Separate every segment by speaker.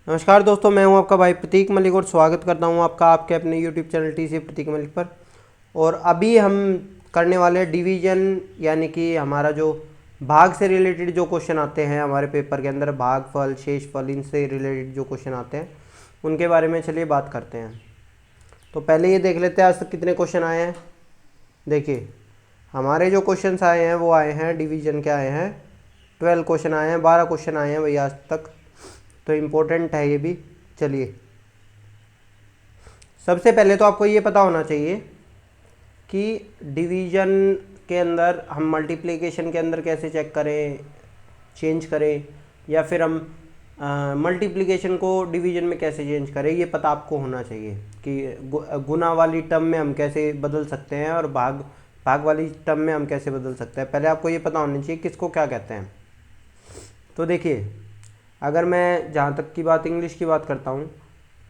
Speaker 1: नमस्कार दोस्तों, मैं हूं आपका भाई प्रतीक मलिक और स्वागत करता हूं आपका आपके अपने यूट्यूब चैनल टीसी प्रतीक मलिक पर। और अभी हम करने वाले डिवीजन यानी कि हमारा जो भाग से रिलेटेड जो क्वेश्चन आते हैं हमारे पेपर के अंदर, भागफल शेषफल इनसे रिलेटेड जो क्वेश्चन आते हैं उनके बारे में चलिए बात करते हैं। तो पहले ये देख लेते हैं आज तक कितने क्वेश्चन आए हैं। देखिए हमारे जो क्वेश्चन आए हैं वो आए हैं डिवीजन के, आए हैं 12 क्वेश्चन आए हैं, 12 क्वेश्चन आए हैं भैया आज तक, तो इम्पोर्टेंट है ये भी। चलिए सबसे पहले तो आपको ये पता होना चाहिए कि डिवीजन के अंदर हम मल्टीप्लिकेशन के अंदर कैसे चेक करें, चेंज करें, या फिर हम मल्टीप्लिकेशन को डिवीजन में कैसे चेंज करें, ये पता आपको होना चाहिए कि गुना वाली टर्म में हम कैसे बदल सकते हैं और भाग भाग वाली टर्म में हम कैसे बदल सकते हैं। पहले आपको ये पता होना चाहिए किसको क्या कहते हैं। तो देखिए अगर मैं जहाँ तक की बात इंग्लिश की बात करता हूँ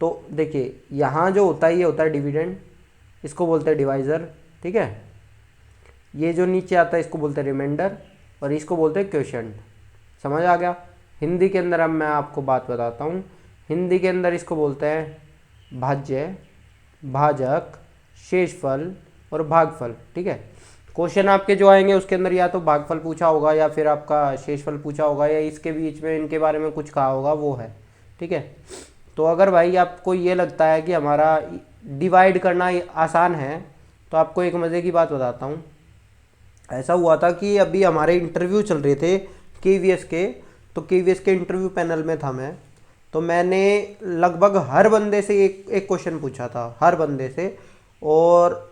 Speaker 1: तो देखिए यहाँ जो होता है ये होता है डिविडेंड, इसको बोलते हैं डिवाइज़र, ठीक है। ये जो नीचे आता है इसको बोलते हैं रिमाइंडर और इसको बोलते हैं क्वोशिएंट। समझ आ गया। हिंदी के अंदर अब मैं आपको बात बताता हूँ। हिंदी के अंदर इसको बोलते हैं भाज्य, भाजक, शेषफल और भागफल, ठीक है। क्वेश्चन आपके जो आएंगे उसके अंदर या तो भागफल पूछा होगा या फिर आपका शेषफल पूछा होगा या इसके बीच में इनके बारे में कुछ कहा होगा, वो है, ठीक है। तो अगर भाई आपको ये लगता है कि हमारा डिवाइड करना आसान है तो आपको एक मज़े की बात बताता हूँ। ऐसा हुआ था कि अभी हमारे इंटरव्यू चल रहे थे केवीएस के, तो केवीएस के इंटरव्यू पैनल में था मैं, तो मैंने लगभग हर बंदे से एक क्वेश्चन पूछा था, हर बंदे से। और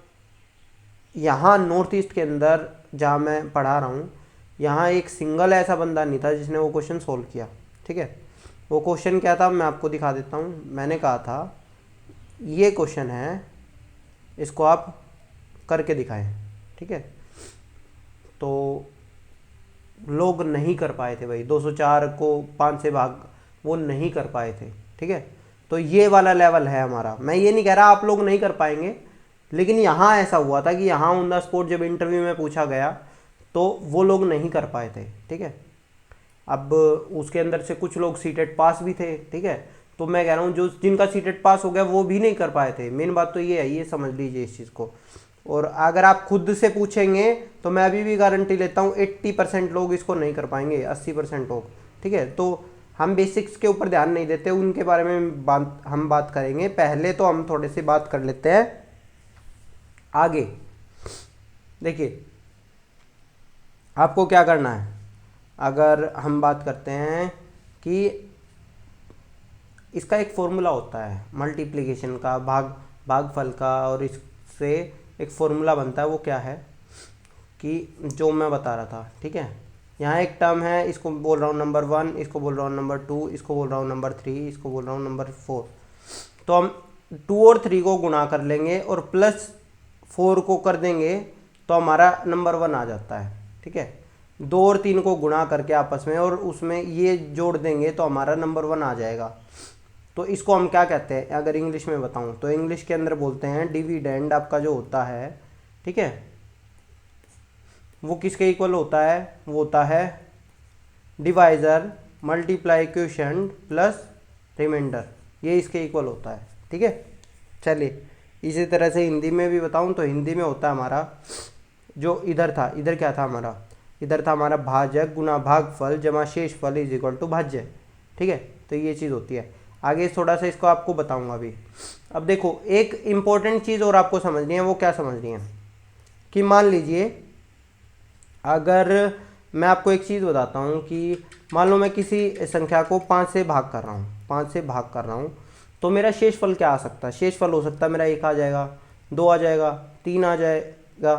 Speaker 1: यहाँ नॉर्थ ईस्ट के अंदर जहाँ मैं पढ़ा रहा हूँ यहाँ एक सिंगल ऐसा बंदा नहीं था जिसने वो क्वेश्चन सोल्व किया, ठीक है। वो क्वेश्चन क्या था मैं आपको दिखा देता हूँ। मैंने कहा था ये क्वेश्चन है, इसको आप करके दिखाएं, ठीक है। तो लोग नहीं कर पाए थे भाई, 204 को 5 से भाग वो नहीं कर पाए थे, ठीक है। तो ये वाला लेवल है हमारा। मैं ये नहीं कह रहा आप लोग नहीं कर पाएंगे, लेकिन यहाँ ऐसा हुआ था कि यहाँ ऑन द स्पॉट जब इंटरव्यू में पूछा गया तो वो लोग नहीं कर पाए थे, ठीक है। अब उसके अंदर से कुछ लोग सीटेट पास भी थे, ठीक है। तो मैं कह रहा हूँ जो जिनका सीटेट पास हो गया वो भी नहीं कर पाए थे। मेन बात तो ये है, ये समझ लीजिए इस चीज़ को। और अगर आप खुद से पूछेंगे तो मैं अभी भी गारंटी लेता हूँ 80% लोग इसको नहीं कर पाएंगे, 80% लोग, ठीक है। तो हम बेसिक्स के ऊपर ध्यान नहीं देते, उनके बारे में हम बात करेंगे। पहले तो हम थोड़े से बात कर लेते हैं आगे। देखिए आपको क्या करना है, अगर हम बात करते हैं कि इसका एक फॉर्मूला होता है मल्टीप्लिकेशन का, भागफल का, और इससे एक फॉर्मूला बनता है। वो क्या है कि जो मैं बता रहा था, ठीक है। यहाँ एक टर्म है, इसको बोल रहा हूँ नंबर 1, इसको बोल रहा हूँ नंबर 2, इसको बोल रहा हूँ नंबर 3, इसको बोल रहा हूँ नंबर 4। तो हम 2 और 3 को गुणा कर लेंगे और प्लस 4 को कर देंगे तो हमारा नंबर 1 आ जाता है, ठीक है। 2 और 3 को गुणा करके आपस में और उसमें ये जोड़ देंगे तो हमारा नंबर 1 आ जाएगा। तो इसको हम क्या कहते हैं, अगर इंग्लिश में बताऊं तो इंग्लिश के अंदर बोलते हैं डिविडेंड आपका जो होता है, ठीक है, वो किसके इक्वल होता है, वो होता है divisor multiply quotient plus remainder, ये इसके इक्वल होता है, ठीक है। चलिए इसी तरह से हिंदी में भी बताऊं तो हिंदी में होता है हमारा जो इधर था, इधर क्या था हमारा, इधर था हमारा भाजक गुना भागफल जमा शेषफल इज इक्वल टू भाज्य, ठीक है। तो ये चीज़ होती है। आगे थोड़ा सा इसको आपको बताऊंगा अभी। अब देखो एक इम्पोर्टेंट चीज़ और आपको समझनी है, वो क्या समझनी है कि मान लीजिए अगर मैं आपको एक चीज़ बताता हूँ कि मान लो मैं किसी संख्या को 5 से भाग कर रहा हूँ, 5 से भाग कर रहा हूँ, तो मेरा शेषफल क्या आ सकता है। शेषफल हो सकता है मेरा 1 आ जाएगा, 2 आ जाएगा, 3 आ जाएगा,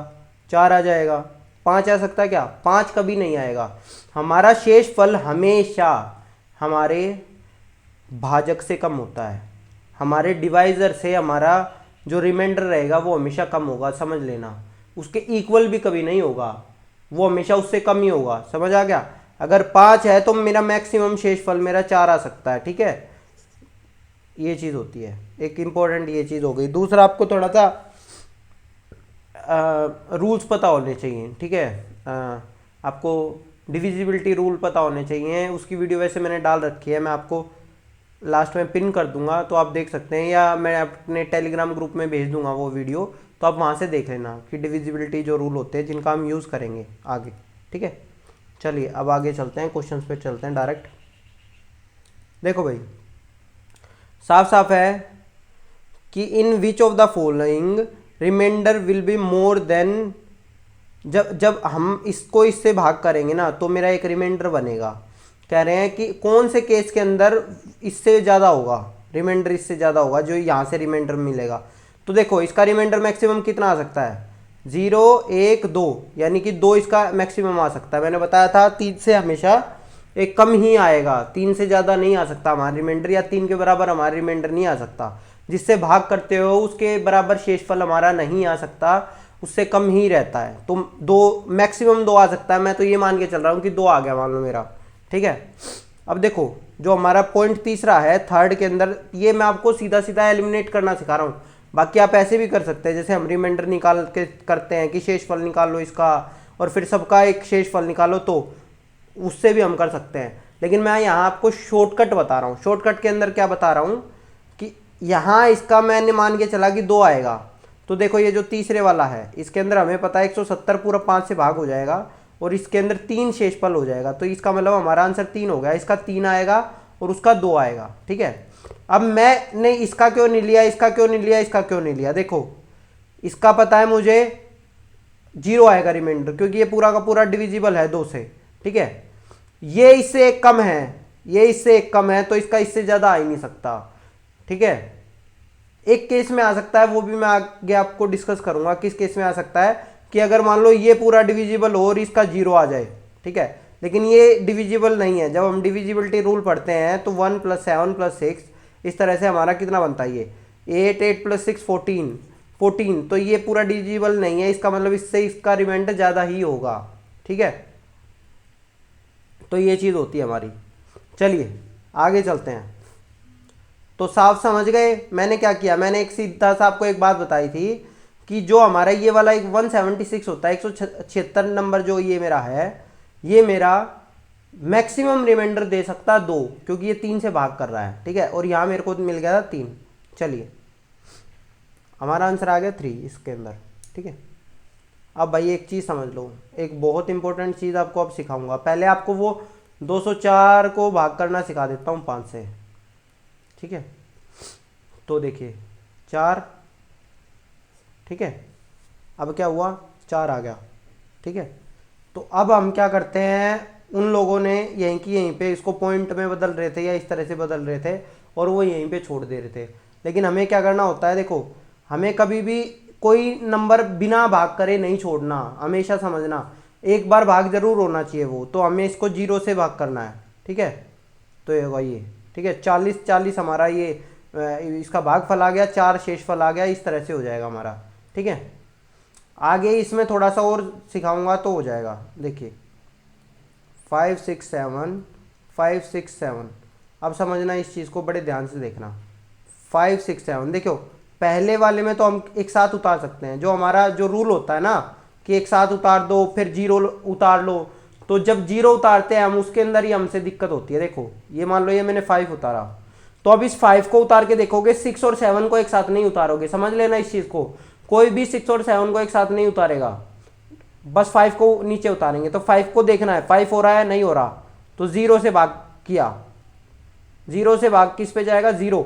Speaker 1: 4 आ जाएगा, 5 आ सकता है। क्या 5 कभी नहीं आएगा। हमारा शेषफल हमेशा हमारे भाजक से कम होता है, हमारे डिवाइज़र से हमारा जो रिमाइंडर रहेगा वो हमेशा कम होगा, समझ लेना। उसके इक्वल भी कभी नहीं होगा, वो हमेशा उससे कम ही होगा। समझ आ गया। अगर 5 है तो मेरा मैक्सिमम शेषफल मेरा 4 आ सकता है, ठीक है। ये चीज़ होती है, एक इम्पोर्टेंट ये चीज़ हो गई। दूसरा आपको थोड़ा सा रूल्स पता होने चाहिए, ठीक है। आपको डिविजिबिलिटी रूल पता होने चाहिए, उसकी वीडियो वैसे मैंने डाल रखी है, मैं आपको लास्ट में पिन कर दूंगा, तो आप देख सकते हैं, या मैं अपने टेलीग्राम ग्रुप में भेज दूंगा वो वीडियो, तो आप वहाँ से देख लेना कि डिविजिबिलिटी जो रूल होते हैं जिनका हम यूज़ करेंगे आगे। ठीक है, चलिए अब आगे चलते हैं, क्वेश्चंस पे चलते हैं डायरेक्ट। देखो भाई, साफ साफ है कि in which of the following reminder will be more than, जब जब हम इसको इससे भाग करेंगे ना तो मेरा एक रिमाइंडर बनेगा। कह रहे हैं कि कौन से केस के अंदर इससे ज़्यादा होगा, रिमाइंडर इससे ज़्यादा होगा जो यहाँ से रिमाइंडर मिलेगा। तो देखो इसका रिमाइंडर मैक्सिमम कितना आ सकता है, 0 1 2, यानी कि 2 इसका मैक्सिमम आ सकता है। मैंने बताया था 3 से हमेशा एक कम ही आएगा, 3 से ज़्यादा नहीं आ सकता हमारा रिमाइंडर, या 3 के बराबर हमारा रिमाइंडर नहीं आ सकता। जिससे भाग करते हो उसके बराबर शेषफल हमारा नहीं आ सकता, उससे कम ही रहता है। तो 2 मैक्सिमम 2 आ सकता है, मैं तो ये मान के चल रहा हूँ कि 2 आ गया मान लो मेरा। ठीक है, अब देखो जो हमारा पॉइंट तीसरा है थर्ड के अंदर, ये मैं आपको सीधा सीधा एलिमिनेट करना सिखा रहा हूँ। बाकी आप ऐसे भी कर सकते हैं, जैसे हम रिमाइंडर निकाल के करते हैं कि शेषफल निकाल लो इसका और फिर सबका एक शेषफल निकालो, तो उससे भी हम कर सकते हैं। लेकिन मैं यहाँ आपको शॉर्टकट बता रहा हूँ। शॉर्टकट के अंदर क्या बता रहा हूँ कि यहाँ इसका मैंने मान के चला कि 2 आएगा। तो देखो ये जो तीसरे वाला है इसके अंदर हमें पता है 170 पूरा 5 से भाग हो जाएगा और इसके अंदर 3 शेषफल हो जाएगा, तो इसका मतलब हमारा आंसर 3 हो गया। इसका 3 आएगा और उसका 2 आएगा। ठीक है, अब मैंने इसका क्यों नहीं लिया, इसका क्यों नहीं लिया, इसका क्यों नहीं लिया, देखो इसका पता है मुझे 0 आएगा रिमाइंडर, क्योंकि ये पूरा का पूरा डिविजिबल है 2 से। ठीक है, ये इससे एक कम है, ये इससे एक कम है, तो इसका इससे ज़्यादा आ ही नहीं सकता। ठीक है, एक केस में आ सकता है, वो भी मैं आगे आपको डिस्कस करूंगा किस केस में आ सकता है, कि अगर मान लो ये पूरा डिविजिबल हो और इसका 0 आ जाए। ठीक है, लेकिन ये डिविजिबल नहीं है। जब हम डिविजिबिलिटी रूल पढ़ते हैं तो 1 + 7 + 6 इस तरह से हमारा कितना बनता है, ये 8 8 + 6 14, तो ये पूरा डिविजिबल नहीं है, इसका मतलब इससे इसका रिमाइंडर ज़्यादा ही होगा। ठीक है, तो ये चीज़ होती है हमारी। चलिए आगे चलते हैं। तो साफ समझ गए मैंने क्या किया, मैंने एक सीधा सा आपको एक बात बताई थी कि जो हमारा ये वाला एक 176 होता है, 176 नंबर जो ये मेरा है, ये मेरा मैक्सिमम रिमाइंडर दे सकता 2, क्योंकि ये 3 से भाग कर रहा है। ठीक है, और यहाँ मेरे को मिल गया था 3। चलिए हमारा आंसर आ गया 3 इसके अंदर। ठीक है, अब भाई एक चीज़ समझ लो, एक बहुत इंपॉर्टेंट चीज़ आपको अब सिखाऊंगा। पहले आपको वो 204 को भाग करना सिखा देता हूँ 5 से। ठीक है, तो देखिए 4। ठीक है, अब क्या हुआ, 4 आ गया। ठीक है, तो अब हम क्या करते हैं, उन लोगों ने यहीं की यहीं पे इसको पॉइंट में बदल रहे थे या इस तरह से बदल रहे थे और वो यहीं पे छोड़ दे रहे थे। लेकिन हमें क्या करना होता है, देखो हमें कभी भी कोई नंबर बिना भाग करे नहीं छोड़ना, हमेशा समझना एक बार भाग जरूर होना चाहिए वो, तो हमें इसको 0 से भाग करना है। ठीक है, तो ये होगा ये। ठीक है, 40 40 हमारा ये इसका भागफल आ गया, 4 शेषफल आ गया, इस तरह से हो जाएगा हमारा। ठीक है, आगे इसमें थोड़ा सा और सिखाऊंगा तो हो जाएगा। देखिए 5 6 7 5 6 7, अब समझना इस चीज़ को बड़े ध्यान से देखना। 5 6 7 देखो, पहले वाले में तो हम एक साथ उतार सकते हैं, जो हमारा जो रूल होता है ना कि एक साथ उतार दो फिर 0 उतार लो, तो जब 0 उतारते हैं हम उसके अंदर ही हमसे दिक्कत होती है। देखो ये मान लो ये मैंने 5 उतारा, तो अब इस 5 को उतार के देखोगे, 6 और 7 को एक साथ नहीं उतारोगे, समझ लेना इस चीज़ को। कोई भी 6 और 7 को एक साथ नहीं उतारेगा, बस 5 को नीचे उतारेंगे। तो 5 को देखना है 5 हो रहा है नहीं हो रहा, तो 0 से भाग किया, 0 से भाग किस पे जाएगा, 0।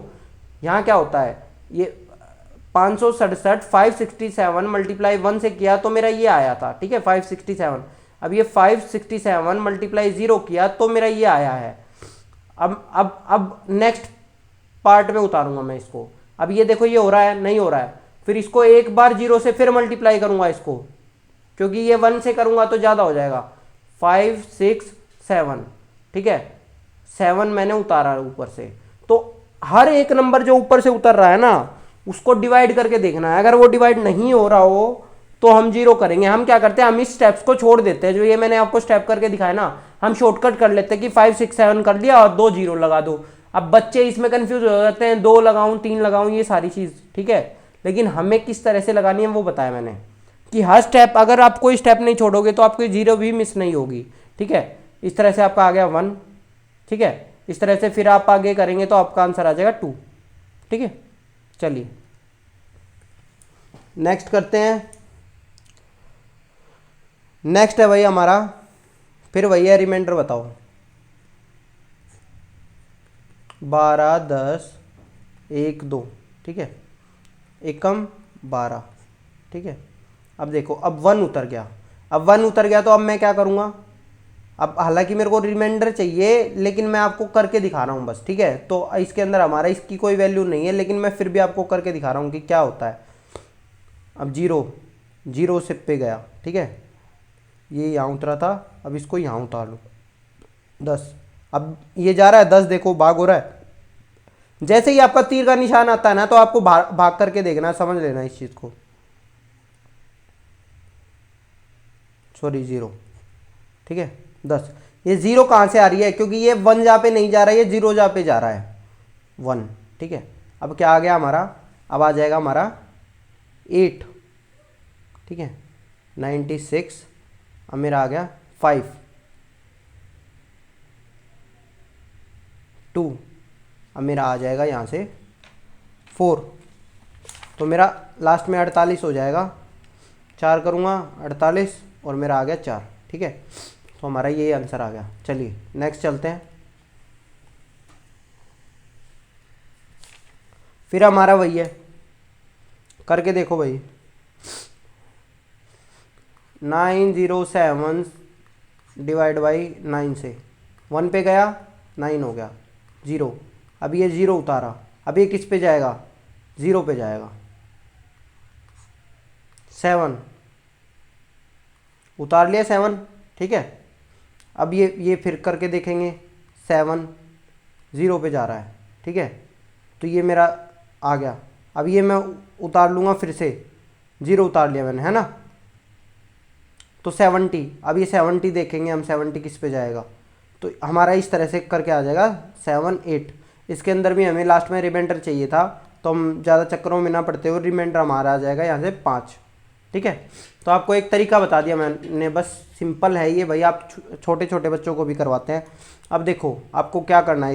Speaker 1: यहाँ क्या होता है, ये 567 567 मल्टीप्लाई 1 से किया तो मेरा ये आया था। ठीक है, 567। अब ये 567 मल्टीप्लाई 0 किया तो मेरा ये आया है। अब नेक्स्ट पार्ट में उतारूंगा मैं इसको। अब ये देखो ये हो रहा है नहीं हो रहा है, फिर इसको एक बार 0 से फिर मल्टीप्लाई करूंगा इसको, क्योंकि ये 1 से करूंगा तो ज़्यादा हो जाएगा। 5 6 7, ठीक है, 7 मैंने उतारा ऊपर से, तो हर एक नंबर जो ऊपर से उतर रहा है ना उसको डिवाइड करके देखना है। अगर वो डिवाइड नहीं हो रहा हो तो हम 0 करेंगे। हम क्या करते हैं, हम इस स्टेप्स को छोड़ देते हैं, जो ये मैंने आपको स्टेप करके दिखाया ना, हम शॉर्टकट कर लेते हैं कि 5 6 7 कर दिया और 2 0 लगा दो। अब बच्चे इसमें कंफ्यूज हो जाते हैं, 2 लगाऊं 3 लगाऊं ये सारी चीज़। ठीक है, लेकिन हमें किस तरह से लगानी है वो बताया मैंने, कि हर स्टेप अगर आप कोई स्टेप नहीं छोड़ोगे तो आपकी 0 भी मिस नहीं होगी। ठीक है, इस तरह से आपका आ गया 1। ठीक है, इस तरह से फिर आप आगे करेंगे तो आपका आंसर आ जाएगा 2। ठीक है, चलिए नेक्स्ट करते हैं। नेक्स्ट है भाई हमारा, फिर वही है, रिमाइंडर बताओ। 12, 10, 1, 2, ठीक है, एकम 12, ठीक है। अब देखो, अब 1 उतर गया। अब 1 उतर गया तो अब मैं क्या करूँगा, अब हालांकि मेरे को रिमाइंडर चाहिए लेकिन मैं आपको करके दिखा रहा हूँ बस, ठीक है। तो इसके अंदर हमारा इसकी कोई वैल्यू नहीं है, लेकिन मैं फिर भी आपको करके दिखा रहा हूँ कि क्या होता है। अब 0 0 से पे गया, ठीक है, ये यहाँ उतरा था, अब इसको यहाँ उतार लो 10। अब ये जा रहा है 10, देखो भाग हो रहा है। जैसे ही आपका तीर का निशान आता है ना तो आपको भाग करके देखना, समझ लेना इस चीज़ को। सॉरी 0, ठीक है 10। ये 0 कहाँ से आ रही है, क्योंकि ये 1 जहाँ पे नहीं जा रहा है, ये 0 जहाँ पे जा रहा है 1, ठीक है। अब क्या आ गया हमारा, अब आ जाएगा हमारा 8, ठीक है 96। अब मेरा आ गया 5, 2, अब मेरा आ जाएगा यहाँ से 4, तो मेरा लास्ट में 48 हो जाएगा। 4 करूँगा 48 और मेरा आ गया 4, ठीक है। तो हमारा ये आंसर आ गया। चलिए नेक्स्ट चलते हैं। फिर हमारा वही है, करके देखो भाई। 907 डिवाइड बाई 9 से 1 पे गया, 9 हो गया 0। अब ये 0 उतारा, अब ये किस पे जाएगा, 0 पे जाएगा। 7 उतार लिया 7, ठीक है। अब ये फिर करके देखेंगे, 7 0 पे जा रहा है, ठीक है। तो ये मेरा आ गया। अब ये मैं उतार लूँगा फिर से, 0 उतार लिया मैंने, है ना। तो 70, अब ये 70 देखेंगे हम, 70 किस पे जाएगा। तो हमारा इस तरह से करके आ जाएगा 7, 8। इसके अंदर भी हमें लास्ट में रिमाइंडर चाहिए था, तो हम ज़्यादा चक्करों में ना पड़ते हुए रिमाइंडर हमारा आ जाएगा यहाँ से 5, ठीक है। तो आपको एक तरीका बता दिया मैंने, बस सिंपल है ये भाई, आप छोटे छोटे बच्चों को भी करवाते हैं। अब देखो आपको क्या करना है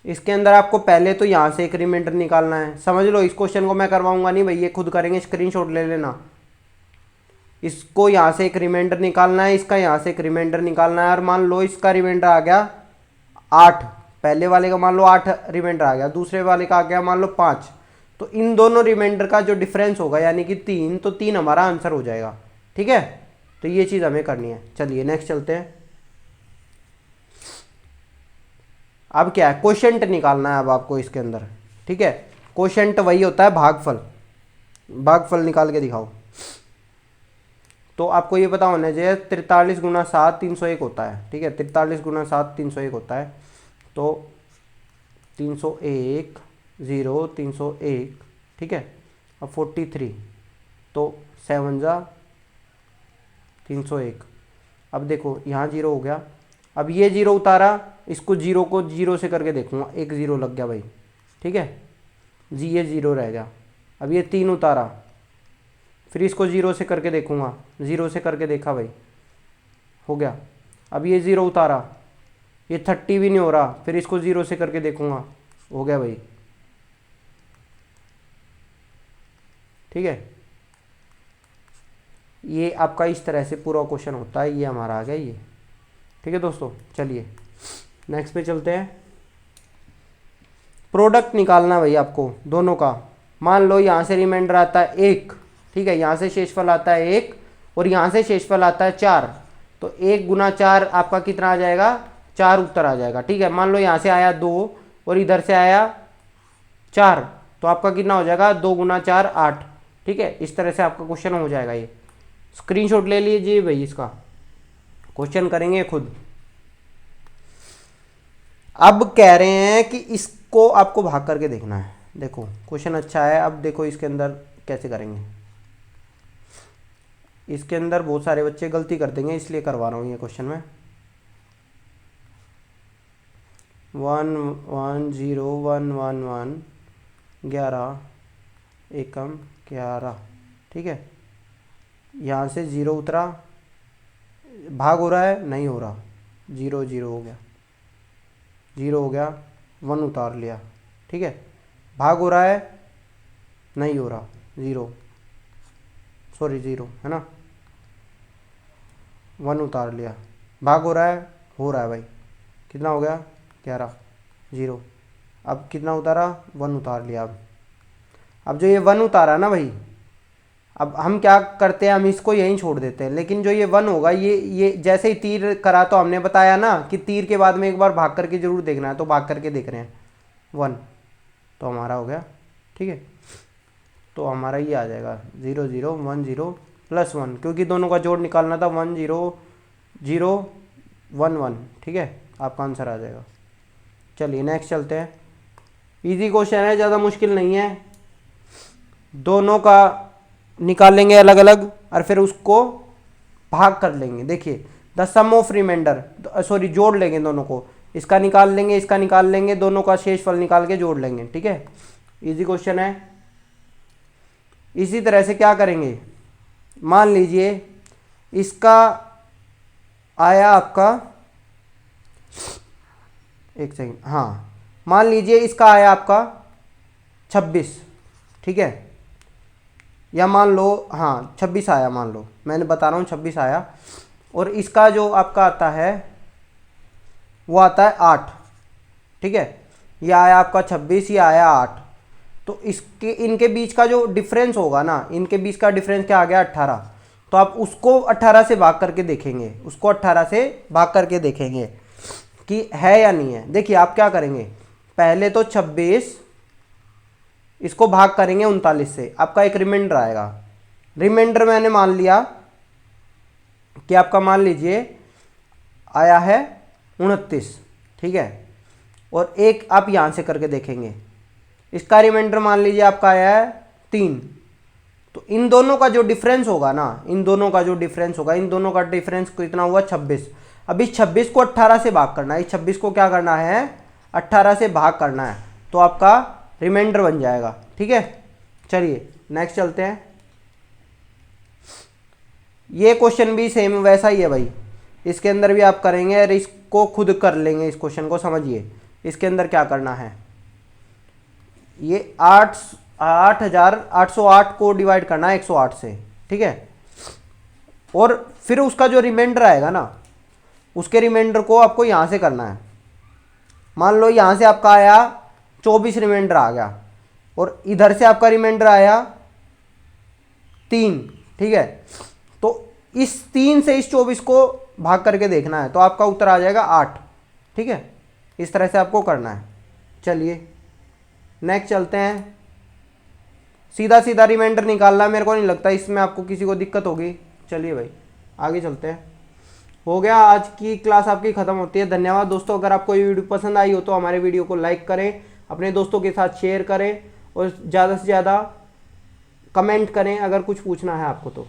Speaker 1: इसके अंदर आपको पहले तो यहाँ से एक रिमाइंडर निकालना है। समझ लो, इस क्वेश्चन को मैं करवाऊंगा नहीं भाई, ये खुद करेंगे, स्क्रीनशॉट ले लेना। इसको यहाँ से एक रिमाइंडर निकालना है, इसका यहाँ से एक रिमाइंडर निकालना है। और मान लो इसका रिमाइंडर आ गया 8, पहले वाले का मान लो 8 रिमाइंडर आ गया, दूसरे वाले का आ गया मान लो 5। तो इन दोनों रिमाइंडर का जो डिफरेंस होगा यानी कि 3, तो 3 हमारा आंसर हो जाएगा, ठीक है। तो ये चीज़ हमें करनी है। चलिए नेक्स्ट चलते हैं। अब क्या है, क्वोशंट निकालना है अब आपको इसके अंदर, ठीक है। क्वोशंट वही होता है भागफल, भागफल निकाल के दिखाओ। तो आपको ये पता होना चाहिए 43 गुना 7 301 होता है, ठीक है। 43 गुना 7 301 होता है। तो 301 0 301, ठीक है। अब 43, तो 7 जा 301। अब देखो यहाँ 0 हो गया, अब ये 0 उतारा, इसको 0 को 0 से करके देखूँगा, एक 0 लग गया भाई, ठीक है जी, ये 0 रह गया। अब ये 3 उतारा, फिर इसको 0 से करके देखूँगा, 0 से करके देखा भाई, हो गया। अब ये 0 उतारा, ये 30 भी नहीं हो रहा, फिर इसको 0 से करके देखूँगा, हो गया भाई, ठीक है। ये आपका इस तरह से पूरा क्वेश्चन होता है, ये हमारा आ गया ये, ठीक है दोस्तों। चलिए नेक्स्ट पे चलते हैं। प्रोडक्ट निकालना भाई आपको दोनों का। मान लो यहाँ से रिमाइंडर आता है 1, ठीक है, यहाँ से शेषफल आता है 1 और यहाँ से शेषफल आता है 4। तो 1 गुना 4 आपका कितना आ जाएगा, 4 उत्तर आ जाएगा, ठीक है। मान लो यहाँ से आया 2 और इधर से आया 4, तो आपका कितना हो जाएगा, 2 गुना 4 8, ठीक है। इस तरह से आपका क्वेश्चन हो जाएगा। ये स्क्रीनशॉट ले लीजिए भाई, इसका क्वेश्चन करेंगे खुद। अब कह रहे हैं कि इसको आपको भाग करके देखना है। देखो क्वेश्चन अच्छा है, अब देखो इसके अंदर कैसे करेंगे। इसके अंदर बहुत सारे बच्चे गलती कर देंगे, इसलिए करवा रहा हूँ ये क्वेश्चन में। 1 1 0 1 1 1 11 एकम 11, ठीक है। यहाँ से 0 उतरा, भाग हो रहा है, नहीं हो रहा, 0 0 हो गया, 0 हो गया, 1 उतार लिया, ठीक है। भाग हो रहा है, नहीं हो रहा, 0 है ना, 1 उतार लिया। भाग हो रहा है भाई, कितना हो गया 11, 0। अब कितना उतारा, 1 उतार लिया। अब जो ये 1 उतारा ना भाई, अब हम क्या करते हैं, हम इसको यहीं छोड़ देते हैं, लेकिन जो ये 1 होगा, ये जैसे ही तीर करा तो हमने बताया ना कि तीर के बाद में एक बार भाग करके जरूर देखना है, तो भाग करके देख रहे हैं 1, तो हमारा हो गया, ठीक है। तो हमारा ये आ जाएगा 0 0 1 0 प्लस 1, क्योंकि दोनों का जोड़ निकालना था, 1 0 0 1 1, ठीक है, आपका आंसर आ जाएगा। चलिए नेक्स्ट चलते हैं। इजी क्वेश्चन है, ज़्यादा मुश्किल नहीं है। दोनों का निकाल लेंगे अलग अलग और फिर उसको भाग कर लेंगे। देखिए the sum of remainder, sorry जोड़ लेंगे दोनों को, इसका निकाल लेंगे, इसका निकाल लेंगे, दोनों का शेषफल निकाल के जोड़ लेंगे, ठीक है। इजी क्वेश्चन है। इसी तरह से क्या करेंगे, मान लीजिए इसका आया आपका, एक सेकंड, हाँ, मान लीजिए इसका आया आपका 26, ठीक है, या मान लो हाँ 26 आया, मान लो मैंने बता रहा हूँ 26 आया, और इसका जो आपका आता है वो आता है 8, ठीक है। ये आया आपका 26, ये आया 8, तो इसके इनके बीच का जो डिफरेंस होगा ना, इनके बीच का डिफरेंस क्या आ गया 18, तो आप उसको 18 से भाग करके देखेंगे, उसको 18 से भाग करके देखेंगे कि है या नहीं है। देखिए आप क्या करेंगे, पहले तो 26 इसको भाग करेंगे 39 से, आपका एक रिमाइंडर आएगा। रिमाइंडर मैंने मान लिया कि आपका, मान लीजिए आया है 29, ठीक है, और एक आप यहां से करके देखेंगे, इसका रिमाइंडर मान लीजिए आपका आया है 3, तो इन दोनों का जो डिफरेंस होगा ना, इन दोनों का डिफरेंस कितना हुआ 26। अब इस 26 को 18 से भाग करना है, इस 26 को क्या करना है 18 से भाग करना है, तो आपका रिमाइंडर बन जाएगा, ठीक है। चलिए नेक्स्ट चलते हैं। ये क्वेश्चन भी सेम वैसा ही है भाई, इसके अंदर भी आप करेंगे और इसको खुद कर लेंगे, इस क्वेश्चन को समझिए। इसके अंदर क्या करना है, ये 8,808 को डिवाइड करना है 108 से, ठीक है, और फिर उसका जो रिमाइंडर आएगा ना, उसके रिमाइंडर को आपको यहां से करना है। मान लो यहां से आपका आया 24 रिमाइंडर आ गया, और इधर से आपका रिमाइंडर आया 3, ठीक है, तो इस 3 से इस 24 को भाग करके देखना है, तो आपका उत्तर आ जाएगा 8, ठीक है। इस तरह से आपको करना है। चलिए नेक्स्ट चलते हैं। सीधा सीधा रिमाइंडर निकालना है, मेरे को नहीं लगता इसमें आपको किसी को दिक्कत होगी। चलिए भाई आगे चलते हैं। हो गया, आज की क्लास आपकी ख़त्म होती है। धन्यवाद दोस्तों। अगर आपको ये वीडियो पसंद आई हो तो हमारे वीडियो को लाइक करें, अपने दोस्तों के साथ शेयर करें, और ज़्यादा से ज़्यादा कमेंट करें अगर कुछ पूछना है आपको तो।